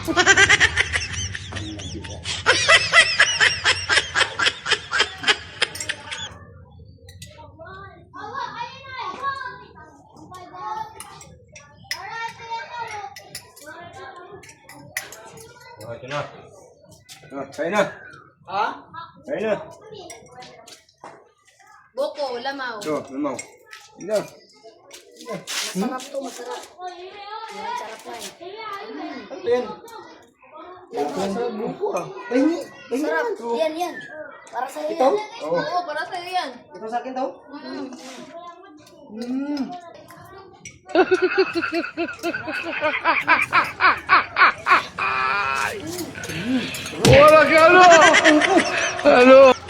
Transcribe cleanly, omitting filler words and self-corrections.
Ito na. Kaya na. Ha? Kaya na. Buko, lamaw. Ito, lamaw. Ito. Masarap to, masarap. Masarap na eh. Ano yan? Masarap buko ah. Masarap. Yan. Para sa'yo Ito? yan. Oo, para sa'yo yan. Ito sa akin to? Wala ka ano? Ano?